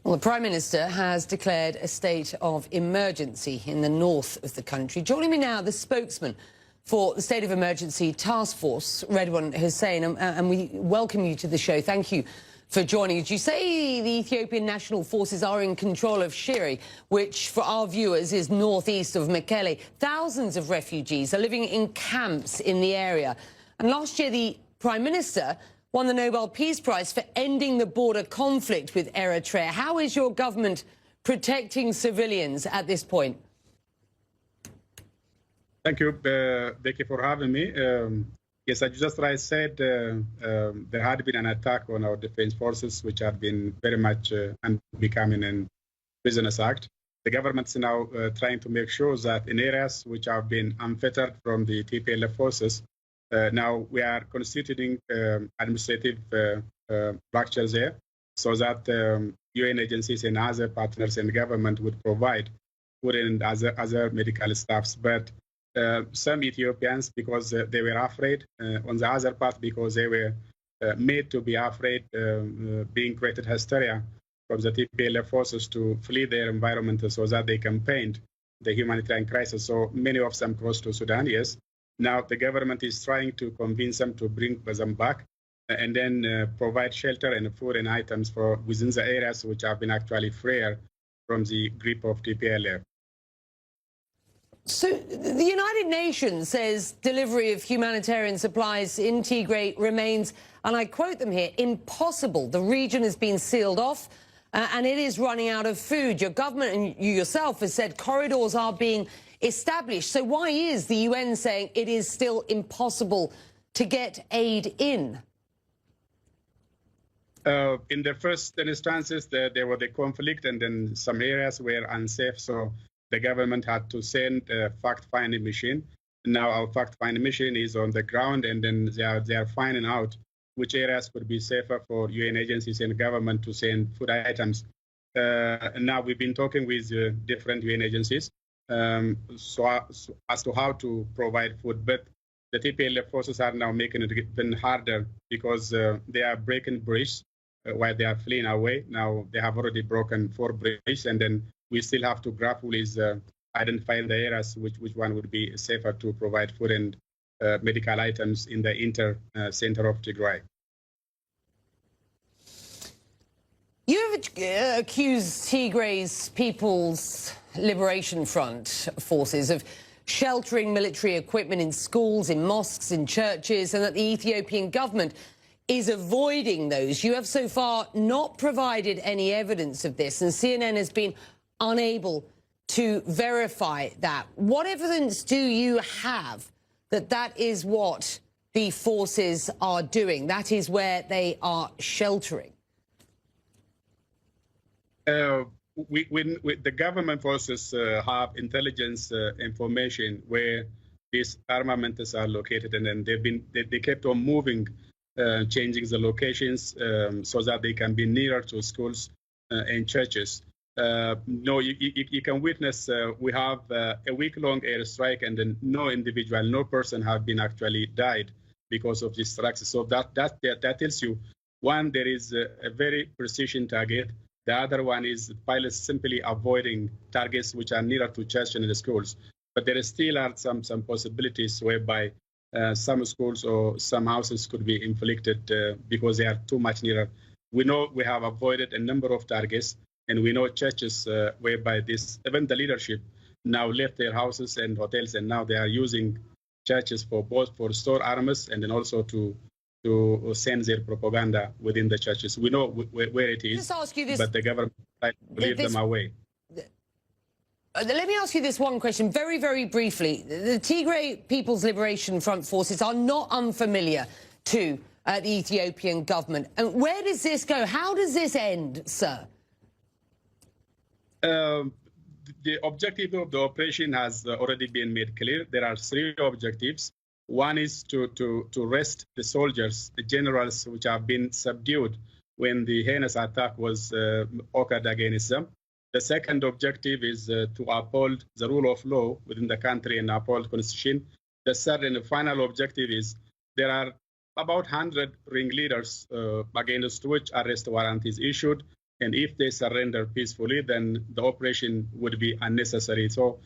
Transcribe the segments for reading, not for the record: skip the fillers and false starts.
Well, the Prime Minister has declared a state of emergency in the north of the country. Joining me now, the spokesman for the State of Emergency Task Force, Redwan Hussein, and we welcome you to the show. Thank you for joining us. You say the Ethiopian National Forces are in control of Shire, which for our viewers is northeast of Mekelle. Thousands of refugees are living in camps in the area. And last year, the Prime Minister won the Nobel Peace Prize for ending the border conflict with Eritrea. How is your government protecting civilians at this point? Thank you, Becky, for having me. Yes, as you just right said, there had been an attack on our defense forces, which have been very much unbecoming and Prisoners Act. The government is now trying to make sure that in areas which have been unfettered from the TPLF forces, now we are constituting administrative structures there so that UN agencies and other partners in government would provide food and other medical staffs. But some Ethiopians, because they were afraid, on the other part, because they were made to be afraid, being created hysteria from the TPLF forces to flee their environment so that they campaigned the humanitarian crisis. So many of them crossed to Sudan, yes. Now the government is trying to convince them to bring them back and then provide shelter and food and items for within the areas which have been actually freer from the grip of TPLF. So the United Nations says delivery of humanitarian supplies in Tigray remains, and I quote them here, impossible. The region has been sealed off and it is running out of food. Your government and you yourself have said corridors are being established. So why is the UN saying it is still impossible to get aid in? In the first instances, there were the conflict, and then some areas were unsafe. So the government had to send a fact-finding mission. Now our fact-finding mission is on the ground, and then they are finding out which areas could be safer for UN agencies and government to send food items. And now we've been talking with different UN agencies. So as to how to provide food, but the TPLF forces are now making it even harder because they are breaking bridges while they are fleeing away. Now they have already broken 4 bridges, and then we still have to grapple with identifying the areas which one would be safer to provide food and medical items in the center of Tigray. You have accused Tigray's People's Liberation Front forces of sheltering military equipment in schools, in mosques, in churches, and that the Ethiopian government is avoiding those. You have so far not provided any evidence of this, and CNN has been unable to verify that. What evidence do you have that that is what the forces are doing? That is where they are sheltering? The government forces have intelligence information where these armaments are located, and then they kept on moving, changing the locations so that they can be nearer to schools and churches. No, you can witness we have a week-long airstrike, and then no person have been actually died because of this strike. So that tells you, one, there is a very precision target. The other one is pilots simply avoiding targets which are nearer to church and the schools. But there still are some possibilities whereby some schools or some houses could be inflicted because they are too much nearer. We know we have avoided a number of targets, and we know churches whereby even the leadership now left their houses and hotels, and now they are using churches for store arms and then also to send their propaganda within the churches. We know where it is, but the government tried to lead them away. Let me ask you this one question very, very briefly. The Tigray People's Liberation Front forces are not unfamiliar to the Ethiopian government. And where does this go? How does this end, sir? The objective of the operation has already been made clear. There are 3 objectives. One is to rest the soldiers, the generals which have been subdued when the heinous attack was occurred against them. The second objective is to uphold the rule of law within the country and uphold constitution. The third and the final objective is there are about 100 ringleaders against which arrest warrant is issued. And if they surrender peacefully, then the operation would be unnecessary. So,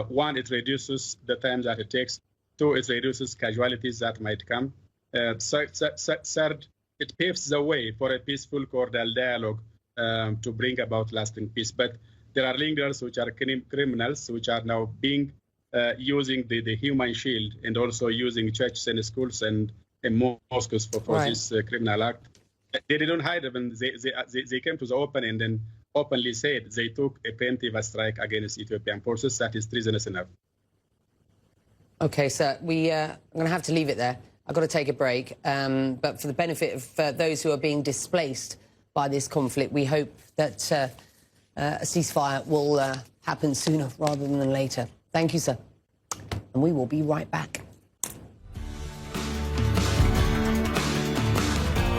one, it reduces the time that it takes. Two, it reduces casualties that might come. Third, it paves the way for a peaceful, cordial dialogue to bring about lasting peace. But there are leaders which are criminals, which are now using the human shield and also using churches and schools and mosques for this criminal act. They didn't hide them. They came to the open and then openly said they took a preemptive strike against Ethiopian forces. That is treasonous enough. Okay, sir, I'm going to have to leave it there. I've got to take a break. But for the benefit of those who are being displaced by this conflict, we hope that a ceasefire will happen sooner rather than later. Thank you, sir. And we will be right back.